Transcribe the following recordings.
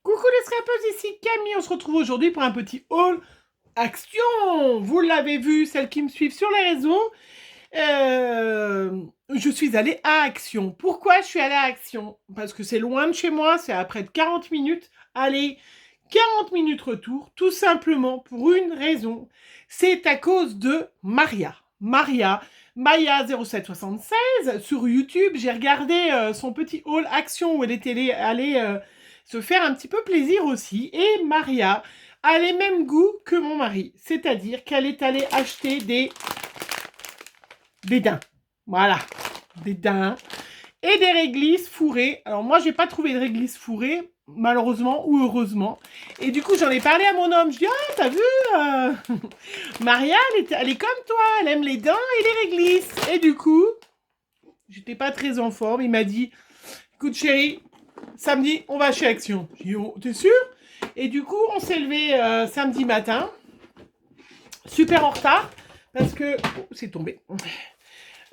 Coucou les scrapeuses, ici Camille, on se retrouve aujourd'hui pour un petit haul action. Vous l'avez vu, celles qui me suivent sur les réseaux, je suis allée à Action. Pourquoi je suis allée à Action? Parce que c'est loin de chez moi, c'est à près de 40 minutes. Allez, 40 minutes retour, tout simplement pour une raison. C'est à cause de Maria. Maya 0776 sur YouTube. J'ai regardé son petit haul Action où elle était allée se faire un petit peu plaisir aussi. Et Maria a les mêmes goûts que mon mari. C'est-à-dire qu'elle est allée acheter des daims. Voilà, des daims et des réglisses fourrées. Alors moi, j'ai pas trouvé de réglisse fourrée, malheureusement ou heureusement. Et du coup, j'en ai parlé à mon homme. Je dis, ah, t'as vu, Maria, elle est comme toi, elle aime les dents et les réglisses. Et du coup, j'étais pas très en forme. Il m'a dit, écoute chérie, samedi, on va chez Action. J'ai dit, oh, t'es sûr? Et du coup, on s'est levé samedi matin, super en retard, parce que... Oh, c'est tombé.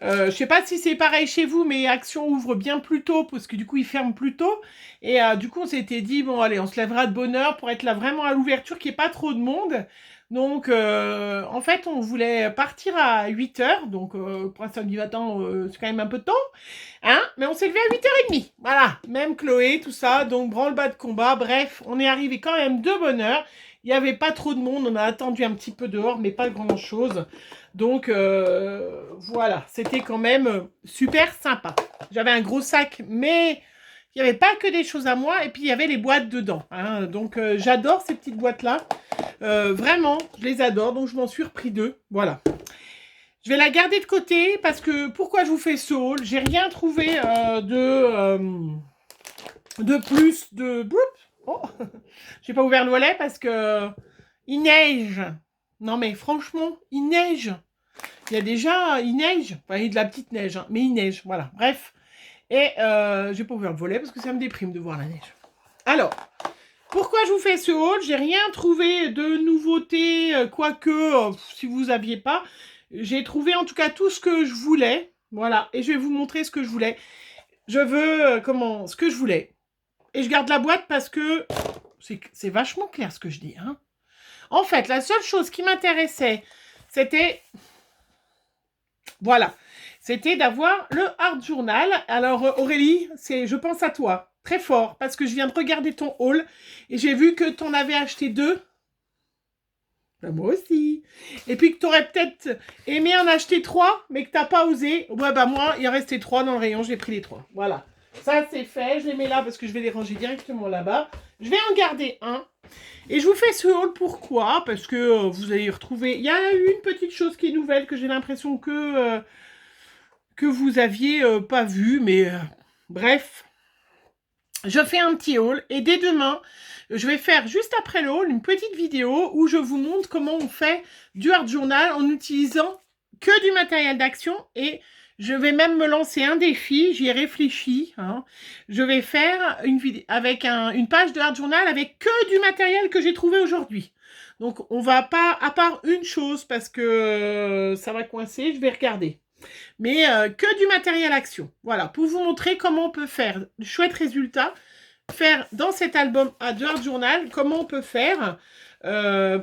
Je sais pas si c'est pareil chez vous, mais Action ouvre bien plus tôt, parce que du coup, ils ferment plus tôt. Et du coup, on s'était dit, bon, allez, on se lèvera de bonne heure pour être là vraiment à l'ouverture, qu'il n'y ait pas trop de monde. Donc, en fait, on voulait partir à 8h. Donc, pour un samedi matin, c'est quand même un peu tôt. Hein? Mais on s'est levé à 8h30. Voilà. Même Chloé, tout ça. Donc, branle-bas de combat. Bref, on est arrivé quand même de bonne heure. Il n'y avait pas trop de monde. On a attendu un petit peu dehors, mais pas grand-chose. Donc, voilà. C'était quand même super sympa. J'avais un gros sac, mais il n'y avait pas que des choses à moi. Et puis, il y avait les boîtes dedans. Hein. Donc, j'adore ces petites boîtes-là. Vraiment, je les adore. Donc, je m'en suis repris deux. Voilà. Je vais la garder de côté parce que pourquoi je vous fais ce haul? J'ai rien trouvé de plus de... Oh, j'ai pas ouvert le volet parce que il neige. Non mais franchement, il neige. Il neige. Enfin, il y a de la petite neige, hein, mais il neige. Voilà, bref. Et j'ai pas ouvert le volet parce que ça me déprime de voir la neige. Alors, pourquoi je vous fais ce haul? J'ai rien trouvé de nouveauté, quoique, si vous aviez pas. J'ai trouvé en tout cas tout ce que je voulais. Voilà, et je vais vous montrer ce que je voulais. Je veux, ce que je voulais. Et je garde la boîte parce que c'est vachement clair ce que je dis. Hein. En fait, la seule chose qui m'intéressait, c'était... Voilà. C'était d'avoir le Art Journal. Alors Aurélie, je pense à toi. Très fort. Parce que je viens de regarder ton haul. Et j'ai vu que tu en avais acheté 2. Ben, moi aussi. Et puis que tu aurais peut-être aimé en acheter 3, mais que tu n'as pas osé. Ouais, bah moi, il en restait 3 dans le rayon. J'ai pris les 3. Voilà. Ça, c'est fait. Je les mets là parce que je vais les ranger directement là-bas. Je vais en garder un. Et je vous fais ce haul, pourquoi? Parce que vous allez y retrouver... Il y a eu une petite chose qui est nouvelle que j'ai l'impression que vous aviez pas vu. Mais bref, je fais un petit haul. Et dès demain, je vais faire, juste après le haul, une petite vidéo où je vous montre comment on fait du Art Journal en utilisant que du matériel d'action. Et je vais même me lancer un défi, j'y ai réfléchi. Hein. Je vais faire une vidéo avec une page de Art Journal avec que du matériel que j'ai trouvé aujourd'hui. Donc, on va pas, à part une chose, parce que ça va coincer, je vais regarder. Mais que du matériel action. Voilà, pour vous montrer comment on peut faire de chouettes résultats. Faire dans cet album de Art Journal, comment on peut faire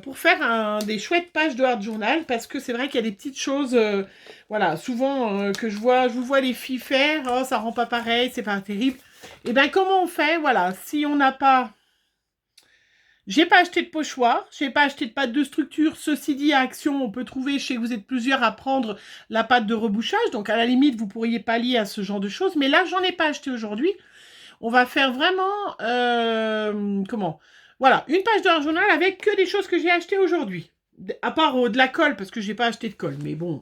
pour faire des chouettes pages de Art Journal, parce que c'est vrai qu'il y a des petites choses, voilà, souvent que je vous vois les filles faire, oh, ça rend pas pareil, c'est pas terrible. Et bien comment on fait, voilà, si on n'a pas... J'ai pas acheté de pochoir, j'ai pas acheté de pâte de structure. Ceci dit, à Action, on peut trouver, chez vous êtes plusieurs à prendre la pâte de rebouchage. Donc, à la limite, vous pourriez pallier à ce genre de choses. Mais là, j'en ai pas acheté aujourd'hui. On va faire vraiment... Voilà, une page de journal avec que des choses que j'ai achetées aujourd'hui. À part de la colle, parce que j'ai pas acheté de colle. Mais bon,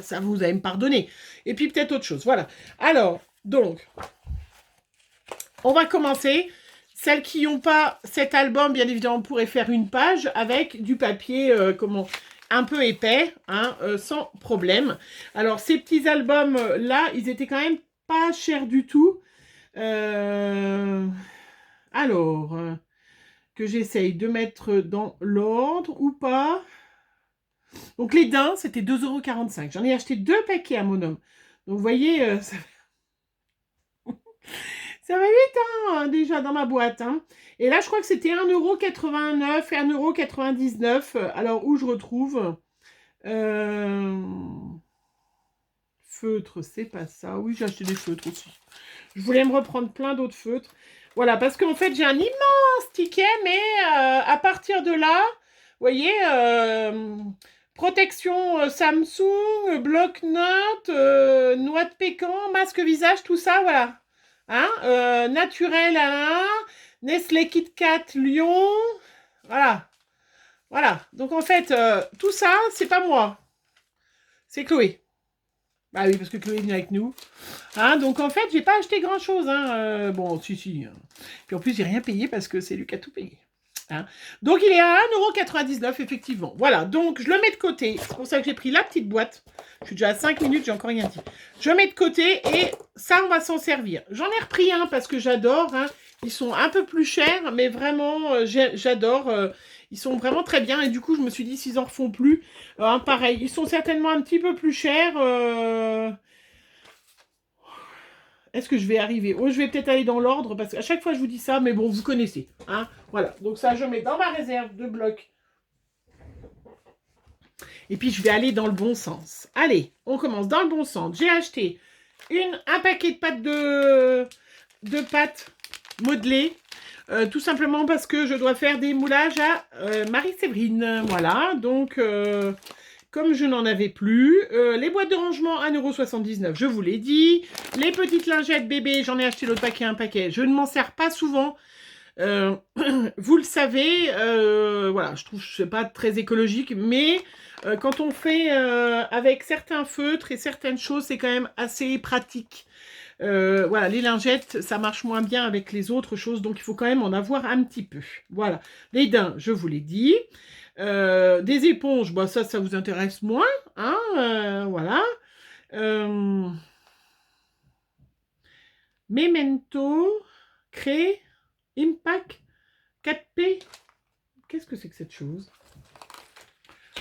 ça vous allez me pardonner. Et puis peut-être autre chose. Voilà. Alors, donc, on va commencer... Celles qui n'ont pas cet album, bien évidemment, pourraient faire une page avec du papier, un peu épais, hein, sans problème. Alors, ces petits albums-là, ils étaient quand même pas chers du tout. Alors, que j'essaye de mettre dans l'ordre ou pas. Donc, les daims, c'était 2,45 €. J'en ai acheté 2 paquets à mon homme. Donc, vous voyez, Ça va vite, hein, déjà dans ma boîte. Hein. Et là, je crois que c'était 1,89 € et 1,99 €. Alors, où je retrouve feutre, c'est pas ça. Oui, j'ai acheté des feutres aussi. Je voulais me reprendre plein d'autres feutres. Voilà, parce qu'en fait, j'ai un immense ticket, mais à partir de là, vous voyez, protection Samsung, bloc-notes, noix de pécan, masque visage, tout ça, voilà. Hein, naturel à 1, Nestlé Kit Kat Lyon, voilà. Voilà, donc en fait, tout ça, c'est pas moi, c'est Chloé. Bah oui, parce que Chloé est venue avec nous. Hein, donc en fait, j'ai pas acheté grand chose. Hein. Bon, si. Puis en plus, j'ai rien payé parce que c'est lui qui a tout payé. Hein. Donc il est à 1,99 € effectivement. Voilà, donc je le mets de côté. C'est pour ça que j'ai pris la petite boîte. Je suis déjà à 5 minutes, j'ai encore rien dit. Je mets de côté et ça, on va s'en servir. J'en ai repris un parce que j'adore. Hein. Ils sont un peu plus chers, mais vraiment, j'adore. Ils sont vraiment très bien. Et du coup, je me suis dit, s'ils en refont plus, pareil. Ils sont certainement un petit peu plus chers. Est-ce que je vais arriver? Oh, je vais peut-être aller dans l'ordre, parce qu'à chaque fois, je vous dis ça, mais bon, vous connaissez. Hein, voilà, donc ça, je mets dans ma réserve de blocs. Et puis, je vais aller dans le bon sens. Allez, on commence dans le bon sens. J'ai acheté un paquet de pâtes modelées. Tout simplement parce que je dois faire des moulages à Marie-Séverine. Voilà, donc comme je n'en avais plus, les boîtes de rangement 1,79 €, je vous l'ai dit. Les petites lingettes bébé, j'en ai acheté l'autre paquet, un paquet. Je ne m'en sers pas souvent. Vous le savez, voilà, je trouve que c'est pas très écologique, mais quand on fait avec certains feutres et certaines choses, c'est quand même assez pratique. Voilà, les lingettes, ça marche moins bien avec les autres choses, donc il faut quand même en avoir un petit peu. Voilà, les daims, je vous l'ai dit. Des éponges, bah ça vous intéresse moins, hein, voilà. Memento, Cré, Impact, 4P. Qu'est-ce que c'est que cette chose?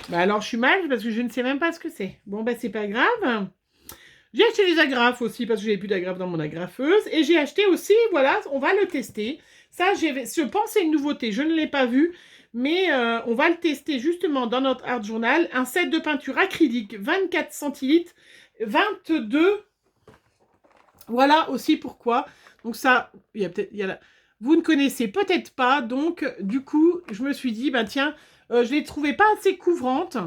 Bah alors je suis mal parce que je ne sais même pas ce que c'est. Bon bah c'est pas grave. J'ai acheté des agrafes aussi parce que j'avais plus d'agrafes dans mon agrafeuse. Et j'ai acheté aussi, voilà, on va le tester. Ça, je pense c'est une nouveauté, je ne l'ai pas vu. Mais on va le tester justement dans notre art journal. Un set de peinture acrylique, 24 centilitres, 22. Voilà aussi pourquoi. Donc ça, vous ne connaissez peut-être pas. Donc du coup, je me suis dit, bah tiens, je ne les trouvais pas assez couvrantes.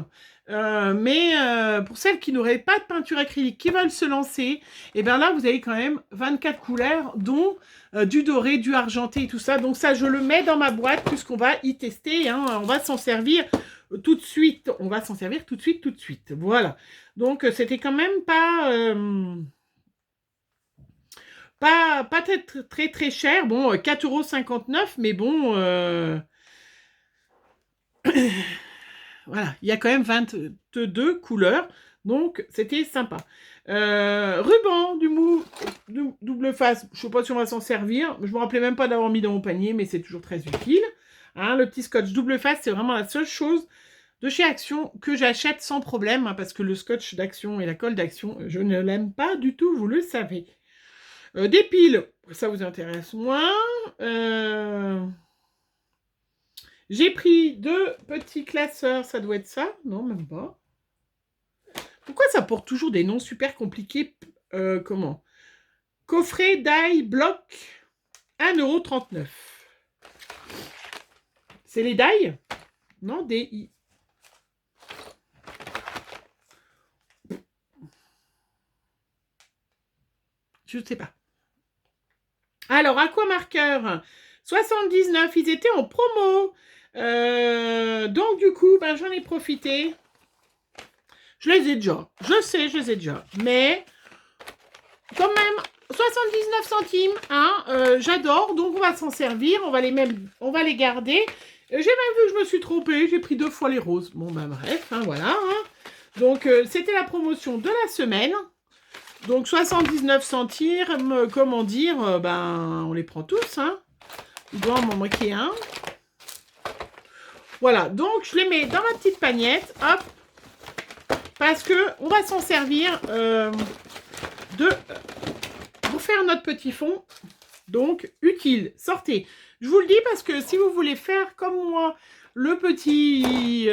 Mais pour celles qui n'auraient pas de peinture acrylique, qui veulent se lancer, et bien là, vous avez quand même 24 couleurs, dont du doré, du argenté et tout ça. Donc ça, je le mets dans ma boîte puisqu'on va y tester. Hein, on va s'en servir tout de suite. On va s'en servir tout de suite. Voilà. Donc c'était quand même pas très cher. Bon, 4,59 €, mais bon... Voilà, il y a quand même 22 couleurs, donc c'était sympa. Ruban du mou double face, je ne sais pas si on va s'en servir. Je ne me rappelais même pas d'avoir mis dans mon panier, mais c'est toujours très utile. Hein, le petit scotch double face, c'est vraiment la seule chose de chez Action que j'achète sans problème, hein, parce que le scotch d'Action et la colle d'Action, je ne l'aime pas du tout, vous le savez. Des piles, ça vous intéresse moins. J'ai pris 2 petits classeurs, ça doit être ça? Non, même pas. Pourquoi ça porte toujours des noms super compliqués? Comment? Coffret d'ail bloc, 1,39 €. C'est les d'ail? Non, D-I. Je ne sais pas. Alors, aquamarqueur, 79, ils étaient en promo. Donc, du coup, ben, j'en ai profité. Je les ai déjà. Je sais, je les ai déjà. Mais, quand même, 79 centimes. Hein, j'adore. Donc, on va s'en servir. On va les garder. J'ai même vu que je me suis trompée. J'ai pris 2 fois les roses. Bon, ben, bref. Hein, voilà. Hein. Donc, c'était la promotion de la semaine. Donc, 79 centimes. Comment dire, ben, on les prend tous. Hein. Il doit m'en manquer un. Voilà, donc je les mets dans ma petite pagnette, hop, parce que on va s'en servir pour faire notre petit fond. Donc, utile. Sortez. Je vous le dis parce que si vous voulez faire comme moi, le petit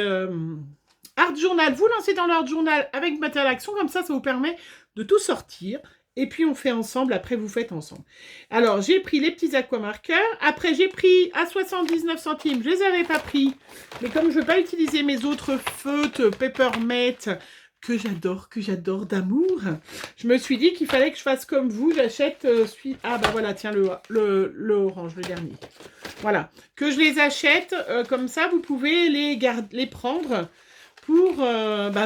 art journal, vous lancez dans l'art journal avec matériel action, comme ça vous permet de tout sortir. Et puis, on fait ensemble. Après, vous faites ensemble. Alors, j'ai pris les petits aquamarqueurs. Après, j'ai pris à 79 centimes. Je les avais pas pris. Mais comme je veux pas utiliser mes autres feutres Peppermint que j'adore d'amour, je me suis dit qu'il fallait que je fasse comme vous. J'achète ah, bah voilà, tiens, le orange, le dernier. Voilà. Que je les achète. Comme ça, vous pouvez les prendre pour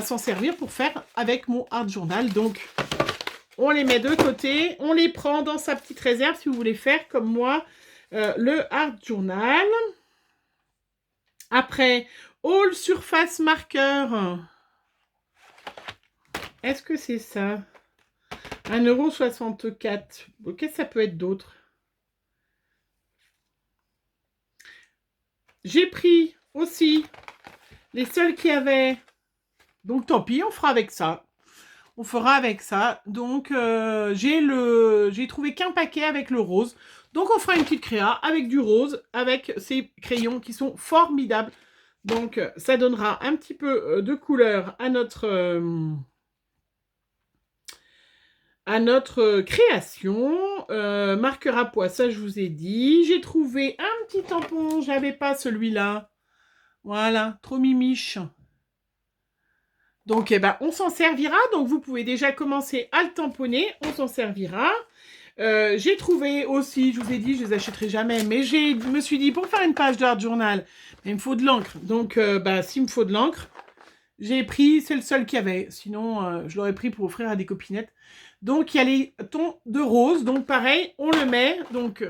s'en servir pour faire avec mon art journal. Donc, on les met de côté, on les prend dans sa petite réserve si vous voulez faire comme moi le art journal. Après, All Surface Marker. Est-ce que c'est ça? 1,64 €. Qu'est-ce que ça peut être d'autre? J'ai pris aussi les seuls qu'il y avait. Donc tant pis, on fera avec ça. On fera avec ça. Donc, j'ai trouvé qu'un paquet avec le rose. Donc, on fera une petite créa avec du rose, avec ces crayons qui sont formidables. Donc, ça donnera un petit peu de couleur à notre création. Marqueur à pois, ça, je vous ai dit. J'ai trouvé un petit tampon. J'avais pas celui-là. Voilà, trop mimiche. Donc, on s'en servira. Donc, vous pouvez déjà commencer à le tamponner. On s'en servira. J'ai trouvé aussi, je vous ai dit, je les achèterai jamais. Mais je me suis dit, pour faire une page d'art journal, il me faut de l'encre. Donc, s'il me faut de l'encre, j'ai pris, c'est le seul qu'il y avait. Sinon, je l'aurais pris pour offrir à des copinettes. Donc, il y a les tons de rose. Donc, pareil, on le met. Donc,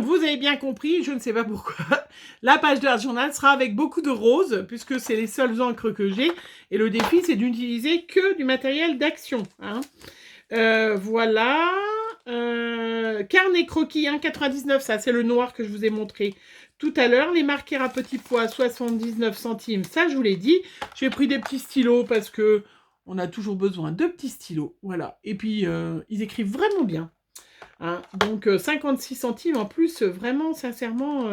vous avez bien compris, je ne sais pas pourquoi. La page d'art journal sera avec beaucoup de rose, puisque c'est les seules encres que j'ai. Et le défi, c'est d'utiliser que du matériel d'action. Hein. Voilà. Carnet croquis 1,99 €. Ça, c'est le noir que je vous ai montré tout à l'heure. Les marqueurs à petits pois 79 centimes. Ça, je vous l'ai dit. J'ai pris des petits stylos parce que on a toujours besoin de petits stylos. Voilà. Et puis, ils écrivent vraiment bien. Hein, donc 56 centimes en plus, vraiment sincèrement.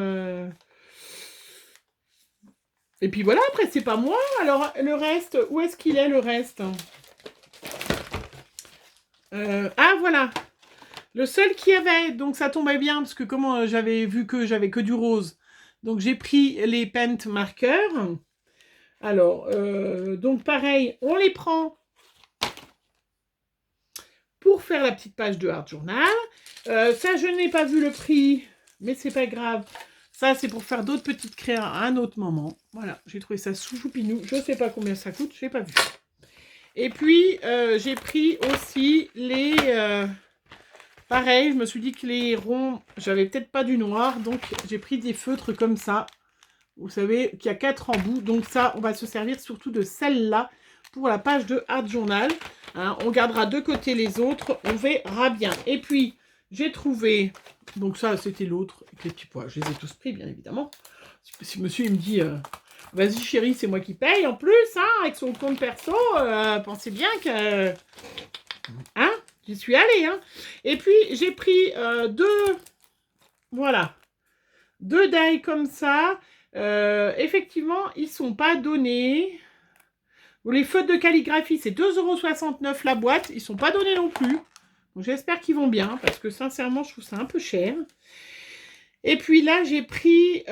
Et puis voilà, après c'est pas moi. Alors le reste, où est-ce qu'il est le reste? Ah voilà, le seul qu'il y avait, donc ça tombait bien parce que comment j'avais vu que j'avais que du rose. Donc j'ai pris les paint marqueurs. Alors, donc pareil, on les prend pour faire la petite page de art journal. Ça, je n'ai pas vu le prix, mais c'est pas grave. Ça, c'est pour faire d'autres petites créas à un autre moment. Voilà, j'ai trouvé ça sous choupinou. Je ne sais pas combien ça coûte, je n'ai pas vu. Et puis, j'ai pris aussi les... pareil, je me suis dit que les ronds, j'avais peut-être pas du noir, donc j'ai pris des feutres comme ça. Vous savez qu'il y a 4 embouts, donc ça, on va se servir surtout de celle-là pour la page de art journal. Hein, on gardera de côté les autres, on verra bien. Et puis, j'ai trouvé, donc ça c'était l'autre, avec les petits pois, je les ai tous pris bien évidemment. Si monsieur il me dit, vas-y chérie, c'est moi qui paye en plus, hein, avec son compte perso, pensez bien que, hein, j'y suis allée. Hein. Et puis j'ai pris voilà, deux die comme ça, effectivement ils sont pas donnés. Les feutres de calligraphie, c'est 2,69 € la boîte. Ils ne sont pas donnés non plus. Donc j'espère qu'ils vont bien, parce que sincèrement, je trouve ça un peu cher. Et puis là, j'ai pris...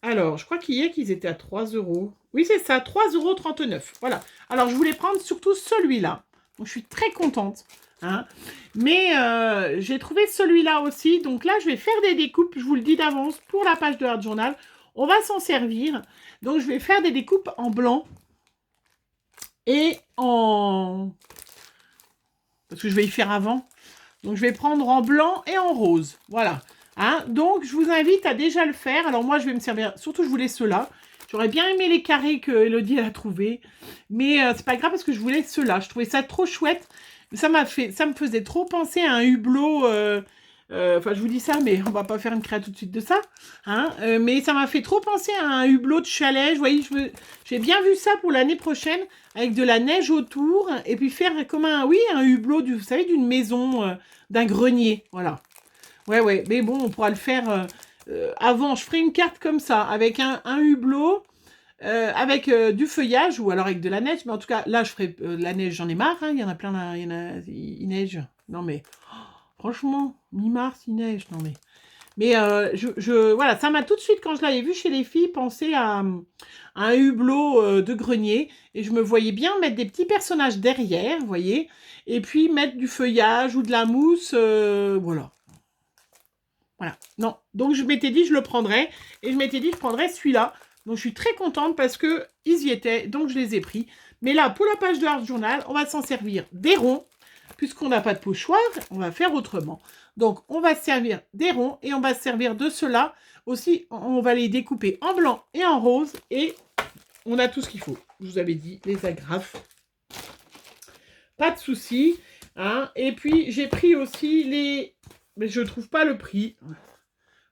Alors, je crois qu'hier, qu'ils étaient à 3 €. Oui, c'est ça, 3,39 €. Voilà. Alors, je voulais prendre surtout celui-là. Donc, je suis très contente. Hein. Mais j'ai trouvé celui-là aussi. Donc là, je vais faire des découpes, je vous le dis d'avance, pour la page de art journal. On va s'en servir. Donc, je vais faire des découpes en blanc et en... Parce que je vais y faire avant. Donc, je vais prendre en blanc et en rose. Voilà. Hein? Donc, je vous invite à déjà le faire. Alors, moi, je vais me servir... Surtout, je voulais ceux-là. J'aurais bien aimé les carrés que Elodie a trouvés. Mais c'est pas grave parce que je voulais ceux-là. Je trouvais ça trop chouette. Ça me faisait trop penser à un hublot Enfin, je vous dis ça, mais on va pas faire une créa tout de suite de ça. Hein. Mais ça m'a fait trop penser à un hublot de chalet. Vous voyez, j'ai bien vu ça pour l'année prochaine, avec de la neige autour, et puis faire comme un hublot, vous savez, d'une maison, d'un grenier. Voilà. Ouais. Mais bon, on pourra le faire avant. Je ferai une carte comme ça, avec un hublot, avec du feuillage, ou alors avec de la neige. Mais en tout cas, là, je ferai la neige, j'en ai marre. Hein. Il y en a plein, là, il neige. Non, mais... Franchement, mi-mars, il neige, non mais... Mais voilà, ça m'a tout de suite, quand je l'avais vu chez les filles, pensé à un hublot de grenier. Et je me voyais bien mettre des petits personnages derrière, vous voyez. Et puis mettre du feuillage ou de la mousse, voilà. Voilà, non. Donc je m'étais dit, je le prendrais. Et je m'étais dit, je prendrais celui-là. Donc je suis très contente parce que ils y étaient, donc je les ai pris. Mais là, pour la page de Art Journal, on va s'en servir des ronds. Puisqu'on n'a pas de pochoir, on va faire autrement. Donc, on va se servir des ronds et on va se servir de cela. Aussi, on va les découper en blanc et en rose. Et on a tout ce qu'il faut. Je vous avais dit, les agrafes. Pas de souci. Hein. Et puis, j'ai pris aussi les... Mais je ne trouve pas le prix.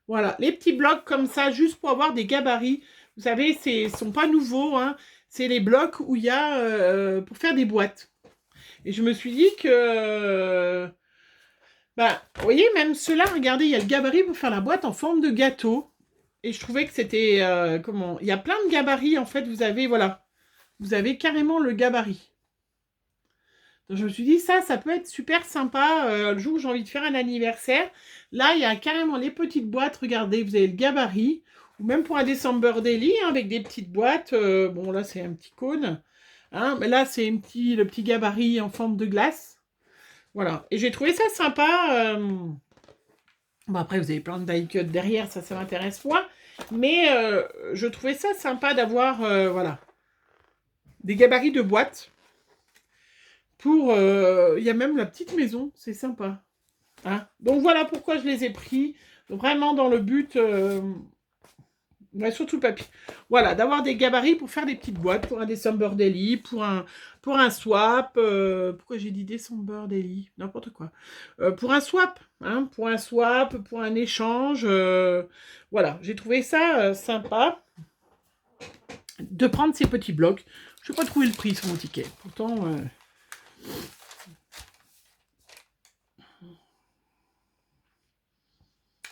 Voilà, les petits blocs comme ça, juste pour avoir des gabarits. Vous savez, ce ne sont pas nouveaux. Hein. C'est les blocs où il y a pour faire des boîtes. Et je me suis dit que... vous voyez, même ceux-là, regardez, il y a le gabarit pour faire la boîte en forme de gâteau. Et je trouvais que c'était... Il y a plein de gabarits, en fait, vous avez, voilà. Vous avez carrément le gabarit. Donc je me suis dit, ça peut être super sympa le jour où j'ai envie de faire un anniversaire. Là, il y a carrément les petites boîtes, regardez, vous avez le gabarit. Ou même pour un December Daily, hein, avec des petites boîtes. Bon, là, c'est un petit cône. Hein, mais là, c'est le petit gabarit en forme de glace. Voilà. Et j'ai trouvé ça sympa. Bon, après, vous avez plein de die cut derrière, ça m'intéresse moins. Mais je trouvais ça sympa d'avoir, voilà, des gabarits de boîte. Pour... Il y a même la petite maison, c'est sympa. Hein. Donc, voilà pourquoi je les ai pris. Vraiment dans le but... surtout le papier. Voilà, d'avoir des gabarits pour faire des petites boîtes, pour un December Daily, pour un swap. Pourquoi j'ai dit December Daily? N'importe quoi. Pour un swap, hein, pour un échange. Voilà, j'ai trouvé ça sympa de prendre ces petits blocs. Je n'ai pas trouvé le prix sur mon ticket. Pourtant...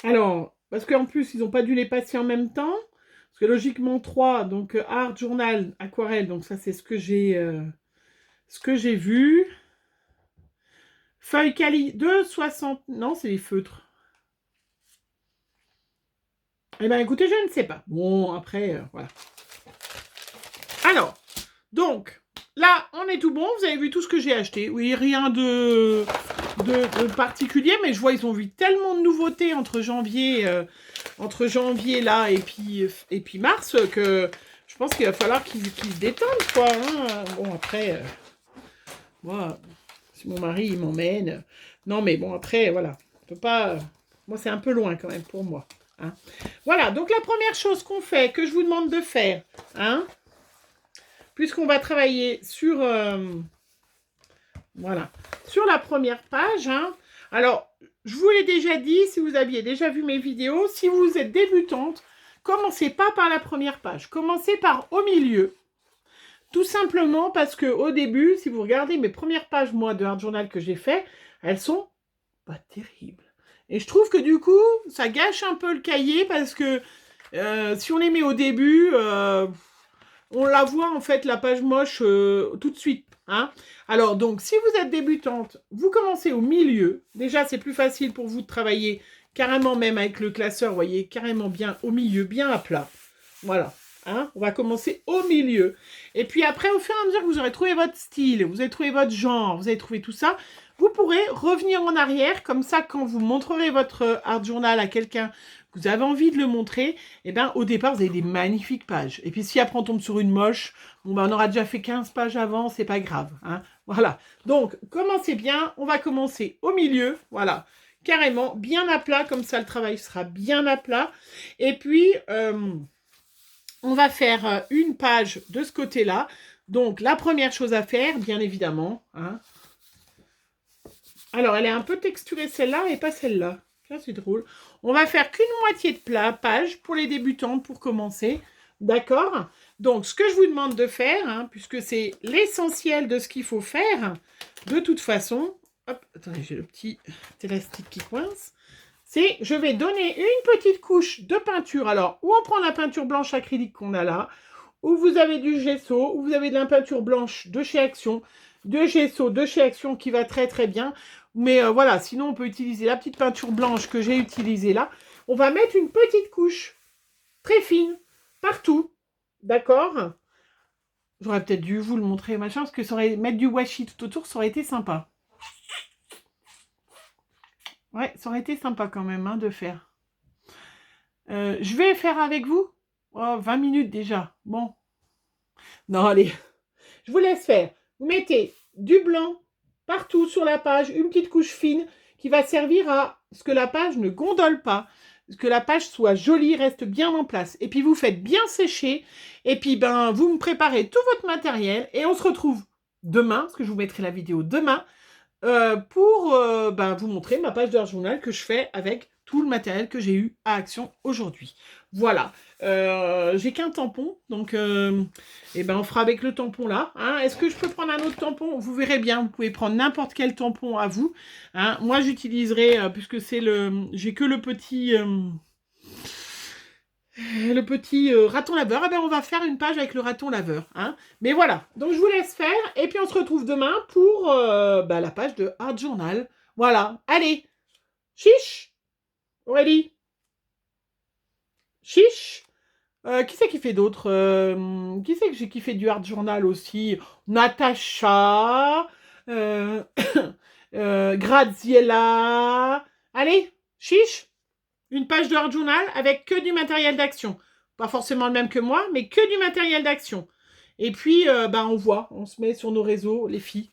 Alors, parce qu'en plus, ils n'ont pas dû les passer en même temps. Parce que logiquement, 3, donc Art, Journal, Aquarelle, donc ça c'est ce que j'ai vu. Feuille Cali, 2,60, non, c'est les feutres. Eh bien, écoutez, je ne sais pas. Bon, après, voilà. Alors, donc, là, on est tout bon. Vous avez vu tout ce que j'ai acheté. Oui, rien de particulier, mais je vois, ils ont vu tellement de nouveautés entre janvier là et puis mars que je pense qu'il va falloir qu'ils se détendent, quoi. Hein. Bon, après, moi, si mon mari il m'emmène, non, mais bon, après, voilà, on peut pas. Moi, c'est un peu loin quand même pour moi. Hein. Voilà, donc la première chose qu'on fait, que je vous demande de faire, hein, puisqu'on va travailler sur, voilà, sur la première page. Hein. Alors, je vous l'ai déjà dit, si vous aviez déjà vu mes vidéos, si vous êtes débutante, commencez pas par la première page, commencez par au milieu. Tout simplement parce que au début, si vous regardez mes premières pages, moi, de Art Journal que j'ai fait, elles sont pas terribles. Et je trouve que du coup, ça gâche un peu le cahier parce que si on les met au début, on la voit en fait, la page moche, tout de suite. Hein. Alors donc, si vous êtes débutante, vous commencez au milieu. Déjà, c'est plus facile pour vous de travailler carrément même avec le classeur, vous voyez, carrément bien au milieu, bien à plat. Voilà. Hein, on va commencer au milieu. Et puis après, au fur et à mesure que vous aurez trouvé votre style, vous avez trouvé votre genre, vous avez trouvé tout ça, vous pourrez revenir en arrière. Comme ça, quand vous montrerez votre Art Journal à quelqu'un, vous avez envie de le montrer, et bien au départ, vous avez des magnifiques pages. Et puis si après on tombe sur une moche, bon, ben, on aura déjà fait 15 pages avant, c'est pas grave. Hein, voilà. Donc, commencez bien. On va commencer au milieu. Voilà. Carrément, bien à plat. Comme ça, le travail sera bien à plat. Et puis... on va faire une page de ce côté-là. Donc, la première chose à faire, bien évidemment. Hein. Alors, elle est un peu texturée, celle-là, et pas celle-là. Ça, c'est drôle. On va faire qu'une moitié de page pour les débutants pour commencer. D'accord? Donc, ce que je vous demande de faire, hein, puisque c'est l'essentiel de ce qu'il faut faire, de toute façon, hop, attendez, j'ai le petit élastique qui coince, c'est, je vais donner une petite couche de peinture. Alors, ou on prend la peinture blanche acrylique qu'on a là, ou vous avez du gesso, ou vous avez de la peinture blanche de chez Action, de gesso de chez Action qui va très très bien. Mais voilà, sinon on peut utiliser la petite peinture blanche que j'ai utilisée là. On va mettre une petite couche très fine partout. D'accord? J'aurais peut-être dû vous le montrer, machin, parce que mettre du washi tout autour, ça aurait été sympa. Ouais, ça aurait été sympa quand même hein, de faire. Je vais faire avec vous. Oh, 20 minutes déjà. Bon. Non, allez. Je vous laisse faire. Vous mettez du blanc partout sur la page, une petite couche fine qui va servir à ce que la page ne gondole pas, que la page soit jolie, reste bien en place. Et puis vous faites bien sécher. Et puis ben vous me préparez tout votre matériel et on se retrouve demain, parce que je vous mettrai la vidéo demain, pour vous montrer ma page de journal que je fais avec tout le matériel que j'ai eu à Action aujourd'hui. Voilà. J'ai qu'un tampon, donc on fera avec le tampon là. Hein. Est-ce que je peux prendre un autre tampon? Vous verrez bien, vous pouvez prendre n'importe quel tampon à vous. Hein. Moi, j'utiliserai, puisque c'est j'ai que le petit... raton laveur, on va faire une page avec le raton laveur. Hein. Mais voilà, donc je vous laisse faire. Et puis on se retrouve demain pour la page de Art Journal. Voilà, allez, chiche Aurélie, chiche. Qui c'est qui fait d'autres qui c'est qui fait du Art Journal aussi? Natacha, Graziella. Allez, chiche. Une page de Art Journal avec que du matériel d'action. Pas forcément le même que moi, mais que du matériel d'action. Et puis, on voit, on se met sur nos réseaux, les filles.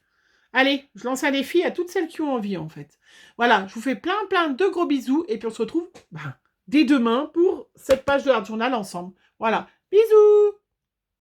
Allez, je lance un défi à toutes celles qui ont envie, en fait. Voilà, je vous fais plein de gros bisous. Et puis, on se retrouve dès demain pour cette page de Art Journal ensemble. Voilà, bisous!